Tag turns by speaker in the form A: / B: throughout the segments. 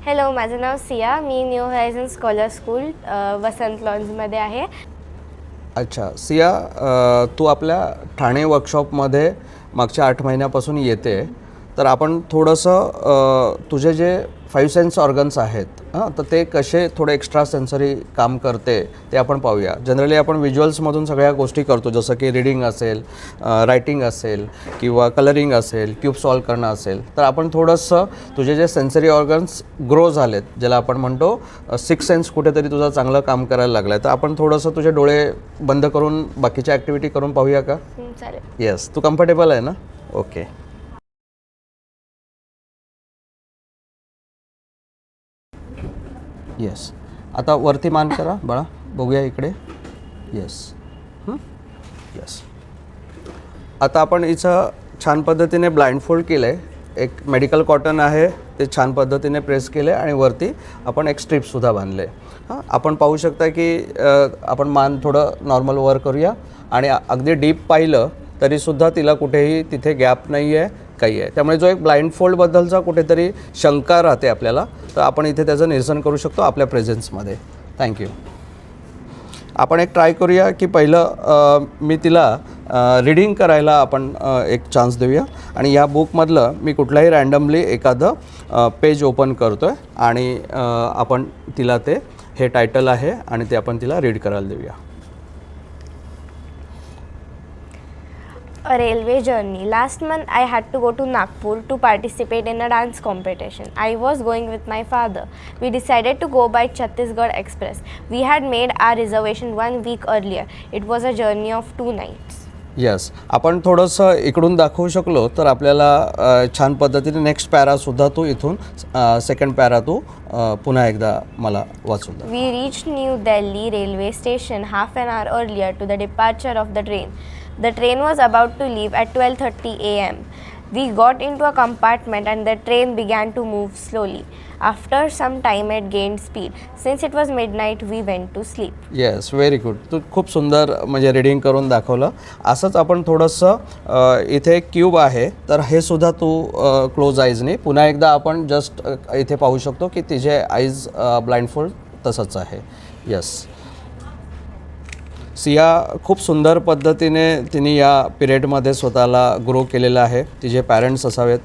A: Hello, माझं नाव सिया. मी new horizon scholar school वसंत लॉन्समध्ये आहे.
B: अच्छा सिया, तू आपल्या ठाणे वर्कशॉपमध्ये मागच्या 8 महिन्यापासून येते. तर आपण थोडंसं तुझे जे 5 सेन्स ऑर्गन्स आहेत तर ते कसे थोडे एक्स्ट्रा सेन्सरी काम करते ते आपण पाहूया. जनरली आपण व्हिज्युअल्समधून सगळ्या गोष्टी करतो, जसं की रीडिंग असेल, रायटिंग असेल किंवा कलरिंग असेल, क्यूब सॉल्व करणं असेल. तर आपण थोडंसं तुझे जे सेन्सरी ऑर्गन्स ग्रो झालेत, ज्याला आपण म्हणतो 6 सेन्स कुठेतरी तुझं चांगलं काम करायला लागलं आहे, तर आपण थोडंसं तुझे डोळे बंद करून बाकीच्या ॲक्टिव्हिटी करून पाहूया का?
A: चालेल.
B: येस, तू कम्फर्टेबल आहे ना? ओके. येस, आता वरती मान करा बाळा, बघूया इकडे. येस. येस. आता आपण हिचं छान पद्धतीने ब्लाइंड फोल्ड केलं आहे. एक मेडिकल कॉटन आहे ते छान पद्धतीने प्रेस केले आणि वरती आपण एक स्ट्रिपसुद्धा बांधले. आपण पाहू शकता की आपण मान थोडं नॉर्मल वर करूया आणि अगदी डीप पाहिलं तरीसुद्धा तिला कुठेही तिथे गॅप नाही आहे, काही आहे. त्यामुळे जो एक ब्लाइंड फोल्डबद्दलचा कुठेतरी शंका राहते आपल्याला, तर आपण इथे त्याचं निरसन करू शकतो आपल्या प्रेझेन्समध्ये. थँक्यू. आपण एक ट्राय करूया की पहिलं मी तिला रीडिंग करायला आपण एक चान्स देऊया. आणि या बुकमधलं मी कुठलाही रँडमली एखादं पेज ओपन करतो आहे आणि आपण तिला ते हे टायटल आहे आणि ते आपण तिला रीड करायला देऊया.
A: A railway journey. Last month I had to go to Nagpur to participate in a dance competition. I was going with my father. We decided to go by Chhattisgarh Express. We had made our reservation 1 week earlier. It was a journey of 2 nights.
B: Yes, आपण थोडंसं इकडून दाखवू शकलो तर आपल्याला छान पद्धतीने next पॅरासुद्धा तू इथून सेकंड पॅरा तू पुन्हा एकदा मला वाचून दाखव.
A: We reached New Delhi railway station half an hour earlier to the departure of the train. The train was about to leave at 12:30 a.m. We got into a compartment and the train began to move slowly. After some time it gained speed. Since it was midnight, we went to sleep.
B: Yes, very good. तू खूप सुंदर म्हणजे reading करून दाखवलं. असंच आपण थोडंसं इथे एक क्यूब आहे, तर हे सुद्धा तू क्लोज आईजने पुन्हा एकदा आपण जस्ट इथे पाहू शकतो की तिचे आईज ब्लाइंड फोल्ड तसंच आहे. येस, सिया खूप सुंदर पद्धतीने तिने या पिरियडमध्ये स्वतःला ग्रो केलेलं आहे. तिचे पॅरेंट्स असावेत,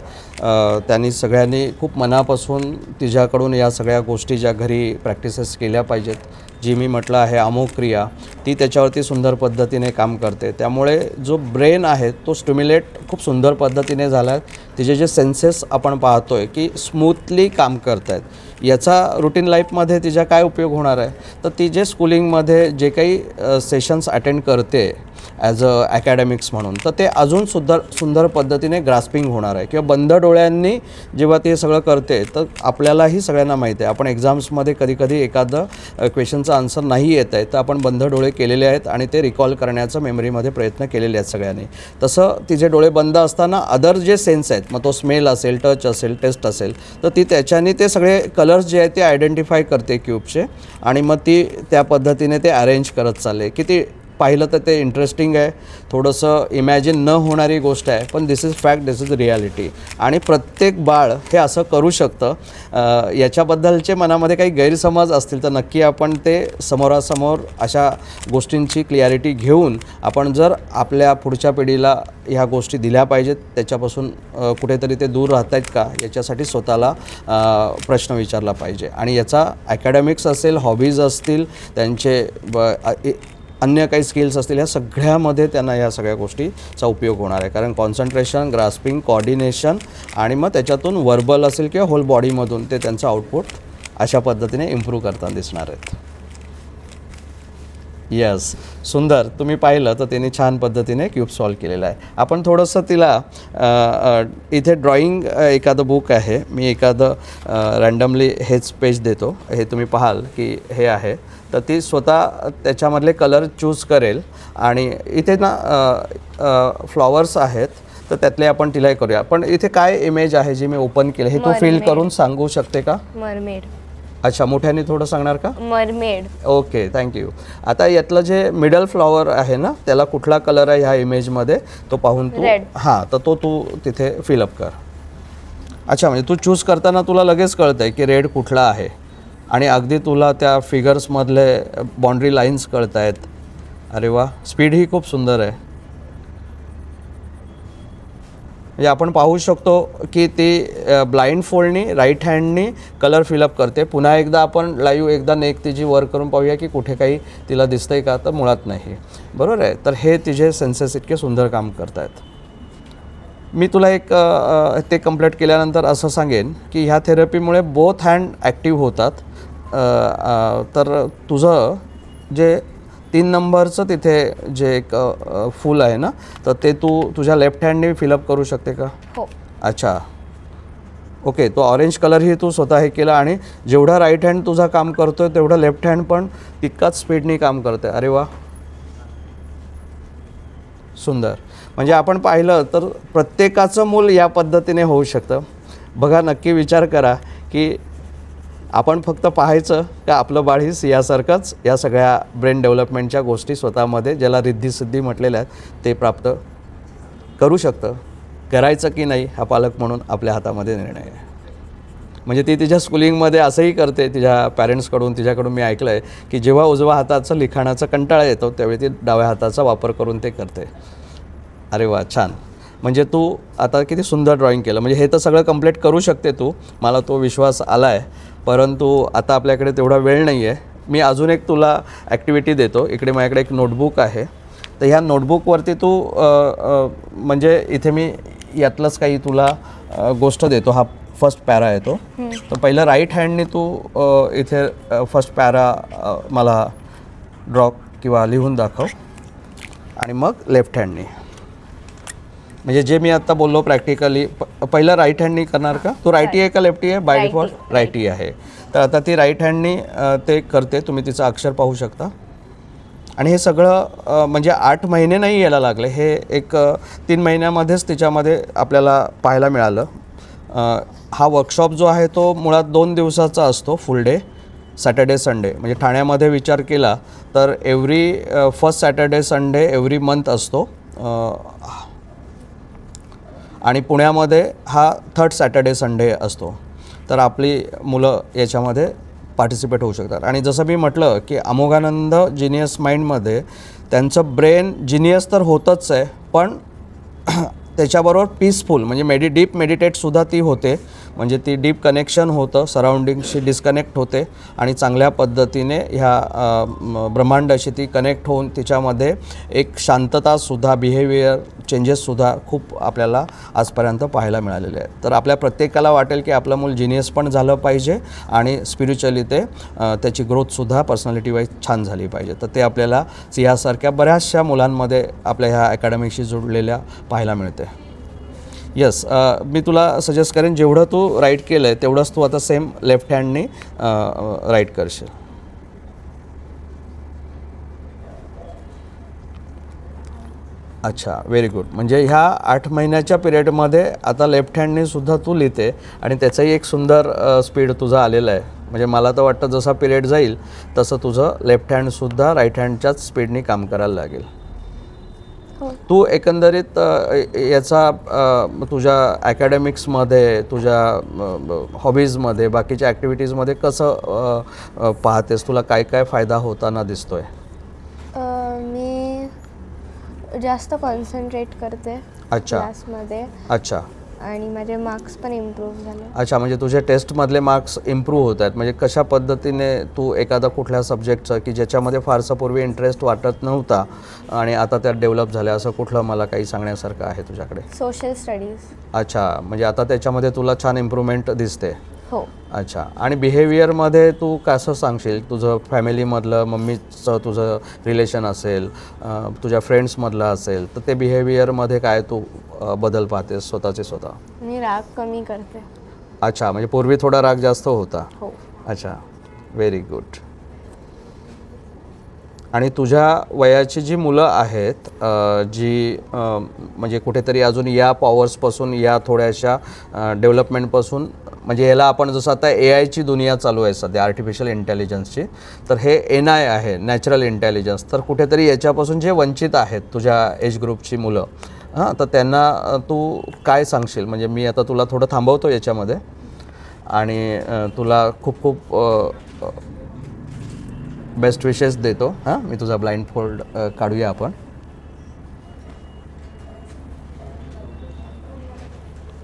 B: त्यांनी सगळ्यांनी खूप मनापासून तिच्याकडून या सगळ्या गोष्टी ज्या घरी प्रॅक्टिसेस केल्या पाहिजेत, जी मी म्हटलं आहे अमोघ क्रिया, ती त्याच्यावरती सुंदर पद्धतीने काम करते. त्यामुळे जो ब्रेन आहे तो स्टिम्युलेट खूप सुंदर पद्धतीने झाला आहे. तिचे जे सेन्सेस आपण पाहतो आहे की स्मूथली काम करत आहेत. याचा रुटीन लाईफमध्ये तिच्या काय उपयोग होणार आहे, तर ती जे स्कूलिंगमध्ये जे काही सेशन्स अटेंड करते ॲज अ ॲकॅडमिक्स म्हणून, तर ते अजून सुंदर पद्धतीने ग्रास्पिंग होणार आहे. किंवा बंद डोळ्यांनी जेव्हा ते सगळं करते तर आपल्यालाही सगळ्यांना माहिती आहे, आपण एक्झाम्समध्ये कधीकधी एखादं क्वेश्चनचं आन्सर नाही येत आहे तर आपण बंद डोळे केलेले आहेत आणि ते रिकॉल करण्याचा मेमरीमध्ये प्रयत्न केलेले आहेत सगळ्यांनी. तसं तिचे डोळे बंद असताना अदर जे सेन्स आहेत, मग तो स्मेल असेल, टच असेल, टेस्ट असेल, तर ती त्याच्याने ते सगळे कलर्स जे आहेत ते आयडेंटिफाय करते क्यूबचे आणि मग ती त्या पद्धतीने ते अरेंज करत चालले. किती पाहिलं तर ते इंटरेस्टिंग आहे. थोडंसं इमॅजिन न होणारी गोष्ट आहे, पण this is fact, this is reality. आणि प्रत्येक बाळ हे असं करू शकतं. याच्याबद्दलचे मनामध्ये काही गैरसमज असतील तर नक्की आपण ते समोरासमोर अशा गोष्टींची क्लिअरिटी घेऊन आपण जर आपल्या पुढच्या पिढीला ह्या गोष्टी दिल्या पाहिजेत, त्याच्यापासून कुठेतरी ते दूर राहत आहेत का याच्यासाठी स्वतःला प्रश्न विचारला पाहिजे. आणि याचा ॲकॅडमिक्स असेल, हॉबीज असतील, त्यांचे अन्य काही स्किल्स असतील, ह्या सगळ्यामध्ये त्यांना ह्या सगळ्या गोष्टीचा उपयोग होणार आहे. कारण कॉन्सन्ट्रेशन, ग्रास्पिंग, कोऑर्डिनेशन आणि मग त्याच्यातून वर्बल असेल किंवा होल बॉडीमधून ते त्यांचं आउटपुट अशा पद्धतीने इम्प्रूव्ह करताना दिसणार आहेत. येस, सुंदर. तुम्ही पाहिलं तर त्यांनी छान पद्धतीने क्यूब सॉल्व केलेलं आहे. आपण थोडंसं तिला इथे ड्रॉइंग एखादं बुक आहे, मी एखादं रँडमली हेच पेज देतो, हे तुम्ही पाहाल की हे आहे, तर ती स्वतः त्याच्यामधले कलर चूज करेल. आणि इथे ना फ्लॉवर्स आहेत, तर त्यातले आपण तिला हे करूया. पण इथे काय इमेज आहे जी मी ओपन केली हे तू फील करून सांगू शकते का?
A: मरमेड.
B: अच्छा, मोठ्याने थोडं सांगणार का?
A: मरमेड.
B: Okay, thank you. आता यातलं जे मिडल फ्लॉवर आहे ना, त्याला कुठला कलर आहे ह्या इमेजमध्ये तो पाहून तू, हां, तर तो तू तिथे फिलअप कर. अच्छा, म्हणजे तू चूज करताना तुला लगेच कळतं आहे की रेड कुठला आहे आणि अगदी तुला त्या फिगर्समधले बाउंड्री लाईन्स कळत आहेत. अरे वा, स्पीड ही खूप सुंदर आहे. म्हणजे आपण पाहू शकतो की ती ब्लाइंड फोल्डनी राईट हँडनी कलर फिलअप करते. पुन्हा एकदा आपण लाईव्ह एकदा नेक तिची वर करून पाहूया की कुठे काही तिला दिसतंय का, तर मुळात नाही. बरोबर आहे. तर हे तिचे सेन्सेस इतके सुंदर काम करत आहेत. मी तुला एक ते कंप्लीट केल्यानंतर असं सांगेन की ह्या थेरपीमुळे बोथ हँड ॲक्टिव्ह होतात. तर तुझं जे 3 नंबरचं तिथे जे एक फूल आहे ना, तर ते तू तुझ्या लेफ्ट हँडने फिलअप करू शकते का?
A: हो.
B: अच्छा, ओके. तो ऑरेंज कलरही तू स्वतः हे केला आणि जेवढा राईट हँड तुझा काम करतोय तेवढा लेफ्ट हँड पण तितकाच स्पीडनी काम करते. अरे वा, सुंदर. म्हणजे आपण पाहिलं तर प्रत्येकाचं मूल या पद्धतीने होऊ शकतं. बघा, नक्की विचार करा की आपण फक्त पाहायचं का आपलं बाळ ही सिंहासारखंच या सगळ्या ब्रेन डेव्हलपमेंटच्या गोष्टी स्वतःमध्ये, ज्याला रिद्धिसिद्धी म्हटलेल्या आहेत, ते प्राप्त करू शकतं. करायचं की नाही हा पालक म्हणून आपल्या हातामध्ये निर्णय आहे. म्हणजे ती तिच्या स्कूलिंगमध्ये असंही करते. तिच्या पॅरेंट्सकडून, तिच्याकडून मी ऐकलं आहे की जेव्हा उजव्या हाताचं लिखाणाचा कंटाळा येतो त्यावेळी ती डाव्या हाताचा वापर करून ते करते. अरे वा, छान. म्हणजे तू आता किती सुंदर ड्रॉईंग केलं. म्हणजे हे तर सगळं कंप्लीट करू शकते तू, मला तो विश्वास आला आहे. परंतु आता आपल्याकडे तेवढा वेळ नाही आहे. मी अजून एक तुला ॲक्टिव्हिटी देतो. इकडे माझ्याकडे एक नोटबुक आहे. तर ह्या नोटबुकवरती तू म्हणजे इथे मी यातलंच काही तुला गोष्ट देतो. हा फर्स्ट पॅरा आहे तो. तर पहिलं राईट हँडने तू इथे फर्स्ट पॅरा मला ड्रॉ किंवा लिहून दाखव आणि मग लेफ्ट हँडने. म्हणजे जे मी आत्ता बोललो प्रॅक्टिकली, पहिलं राईट हँडनी करणार का? तू राईटी आहे का लेफ्टी आहे? बाय डिफॉल्ट राईटी आहे. तर आता ती राईट हँडनी ते करते. तुम्ही तिचं अक्षर पाहू शकता. आणि हे सगळं म्हणजे 8 महिने नाही यायला लागले. हे एक 3 महिन्यामध्येच तिच्यामध्ये आपल्याला पाहायला मिळालं. हा वर्कशॉप जो आहे तो मुळात 2 दिवसाचा असतो, फुल डे, सॅटर्डे संडे. म्हणजे ठाण्यामध्ये विचार केला तर every first Saturday Sunday every month असतो. आणि पुण्यामध्ये हा 3rd सॅटर्डे संडे असतो. तर आपली मुलं याच्यामध्ये पार्टिसिपेट होऊ शकतात. आणि जसं मी म्हटलं की अमोघानंद जिनियस माइंडमध्ये त्यांचं ब्रेन जिनियस तर होतच आहे, पण त्याच्याबरोबर पीसफुल म्हणजे डीप मेडिटेटसुद्धा ती होते. म्हणजे ती डीप कनेक्शन होतं, सराउंडिंगशी डिस्कनेक्ट होते आणि चांगल्या पद्धतीने ह्या ब्रह्मांडाशी ती कनेक्ट होऊन तिच्यामध्ये एक शांततासुद्धा, बिहेवियर चेंजेससुद्धा खूप आपल्याला आजपर्यंत पाहायला मिळालेले आहेत. तर आपल्या प्रत्येकाला वाटेल की आपलं मूल जिनियस पण झालं पाहिजे आणि स्पिरिच्युअली ते त्याची ग्रोथसुद्धा पर्सनॅलिटी वाईज छान झाली पाहिजे. तर ते आपल्याला सिंहासारख्या बऱ्याचशा मुलांमध्ये आपल्या ह्या अकॅडमीशी जोडलेल्या पाहायला मिळते. येस, मी तुला सजेस्ट करेन जेवढं तू राईट केलं आहे तेवढंच तू आता सेम लेफ्ट हँडनी राईट करशील. अच्छा, व्हेरी गुड. म्हणजे ह्या 8 महिन्याच्या पिरियडमध्ये आता लेफ्ट हँडनी सुद्धा तू लिहिते आणि त्याचाही एक सुंदर स्पीड तुझा आलेला आहे. म्हणजे मला तर वाटतं जसा पिरियड जाईल तसं तुझं लेफ्ट हँडसुद्धा राईट हँडच्याच स्पीडनी काम करायला लागेल. तू एकंदरीत याचा तुझ्या अकॅडमिक्समध्ये, तुझ्या हॉबीजमध्ये, बाकीच्या ॲक्टिव्हिटीजमध्ये कसं पाहतेस? तुला काय काय फायदा होताना दिसतोय?
A: मी जास्त कॉन्सन्ट्रेट करते क्लासमध्ये.
B: अच्छा.
A: आणि माझे मार्क्स पण इम्प्रूव्ह झाले.
B: अच्छा, म्हणजे तुझे टेस्टमधले मार्क्स इम्प्रूव्ह होत आहेत. म्हणजे कशा पद्धतीने तू एखादा कुठल्या सब्जेक्टचं की ज्याच्यामध्ये फारसा पूर्वी इंटरेस्ट वाटत नव्हता आणि आता त्यात डेव्हलप झालं, असं कुठलं मला काही सांगण्यासारखं आहे तुझ्याकडे?
A: Social studies.
B: अच्छा, म्हणजे आता त्याच्यामध्ये तुला छान इम्प्रूव्हमेंट दिसते.
A: हो.
B: अच्छा. आणि बिहेवियरमध्ये तू कसं सांगशील? तुझं फॅमिलीमधलं, मम्मीचं तुझं रिलेशन असेल, तुझ्या फ्रेंड्समधलं असेल, तर ते बिहेवियरमध्ये काय तू बदल पाहतेस स्वतःचे स्वतः?
A: मी राग कमी करते.
B: अच्छा, म्हणजे पूर्वी थोडा राग जास्त होता.
A: हो.
B: अच्छा, व्हेरी गुड. आणि तुझ्या वयाची जी मुलं आहेत, जी म्हणजे कुठेतरी अजून या पॉवर्सपासून, या थोड्याशा डेव्हलपमेंटपासून, म्हणजे याला आपण जसं आता AIची दुनिया चालू आहे सध्या, आर्टिफिशियल इंटेलिजन्सची, तर हे NI आहे, नॅचरल इंटेलिजन्स. तर कुठेतरी याच्यापासून जे वंचित आहेत तुझ्या एज ग्रुपची मुलं, हां, तर त्यांना तू काय सांगशील? म्हणजे मी आता तुला थोडं थांबवतो याच्यामध्ये आणि तुला खूप खूप बेस्ट विशेस देतो. हां, मी तुझा ब्लाइंड फोल्ड काढूया आपण.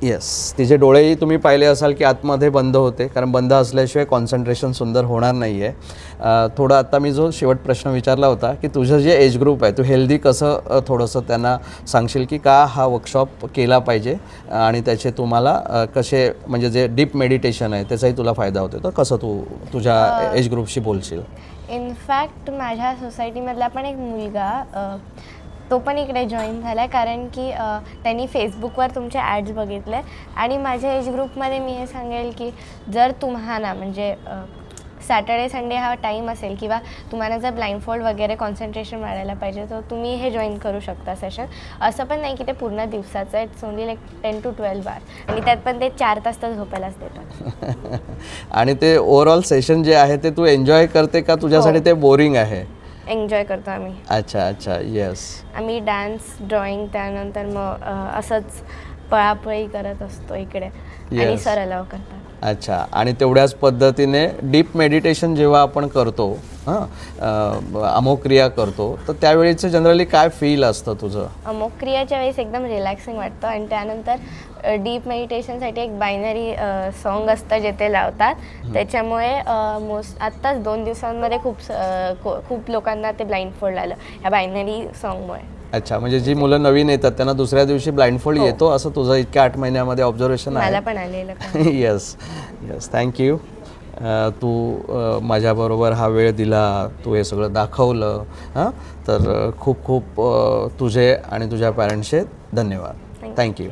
B: येस, तिचे डोळेही तुम्ही पाहिले असाल की आतमध्ये बंद होते, कारण बंद असल्याशिवाय कॉन्सन्ट्रेशन सुंदर होणार नाही आहे. थोडं आता मी जो शेवट प्रश्न विचारला होता की तुझं जे एज ग्रुप आहे, तू हेल्दी कसं थोडंसं त्यांना सांगशील की का हा वर्कशॉप केला पाहिजे आणि त्याचे तुम्हाला कसे, म्हणजे जे डीप मेडिटेशन आहे त्याचाही तुला फायदा होतो, तर कसं तू तुझ्या एज ग्रुपशी बोलशील?
A: इनफॅक्ट माझ्या सोसायटीमधला पण एक मुलगा तो पण इकडे जॉईन झाला आहे, कारण की त्यांनी फेसबुकवर तुमचे ॲड्स बघितले. आणि माझ्या एज ग्रुपमध्ये मी हे सांगेल की जर तुम्हाला म्हणजे सॅटर्डे संडे हा टाईम असेल किंवा तुम्हाला जर ब्लाइंडफोल्ड वगैरे कॉन्सन्ट्रेशन वाढायला पाहिजे, तर तुम्ही हे जॉईन करू शकता सेशन. असं पण नाही की ते पूर्ण दिवसाचं आहे, इट्स ओनली लाईक 10 to 12 बार, आणि त्यात पण ते 4 तास तर झोपायलाच देतात.
B: आणि ते ओव्हरऑल सेशन जे आहे ते तू एन्जॉय करते का तुझ्यासाठी ते बोरिंग आहे?
A: एन्जॉय करतो आम्ही.
B: अच्छा अच्छा, येस.
A: आम्ही डान्स, ड्रॉइंग, त्यानंतर मग असंच पळापळी करत असतो इकडे आणि
B: Yes.
A: सर अलाव करतात.
B: अच्छा, आणि तेवढ्याच पद्धतीने डीप मेडिटेशन जेव्हा आपण करतो, हां, अमोघ क्रिया करतो, तर त्यावेळीचं जनरली काय फील असतं तुझं?
A: अमोघ क्रियाच्या वेळेस एकदम रिलॅक्सिंग वाटतं, आणि त्यानंतर डीप मेडिटेशनसाठी एक बायनरी सॉन्ग असतं जे ते लावतात. त्याच्यामुळे आत्ताच 2 दिवसांमध्ये खूप लोकांना ते ब्लाइंडफोल्ड आलं ह्या बायनरी सॉन्गमुळे.
B: अच्छा, म्हणजे जी मुलं नवीन येतात त्यांना दुसऱ्या दिवशी ब्लाइंडफोल्ड येतो, असं तुझं इतक्या 8 महिन्यामध्ये ऑब्झर्वेशन आहे?
A: मला पण आलेलं का.
B: Yes yes, thank you. तू माझ्याबरोबर हा वेळ दिला, तू हे सगळं दाखवलं. हां, तर खूप खूप तुझे आणि तुझ्या पॅरेंट्सचे धन्यवाद. थँक्यू.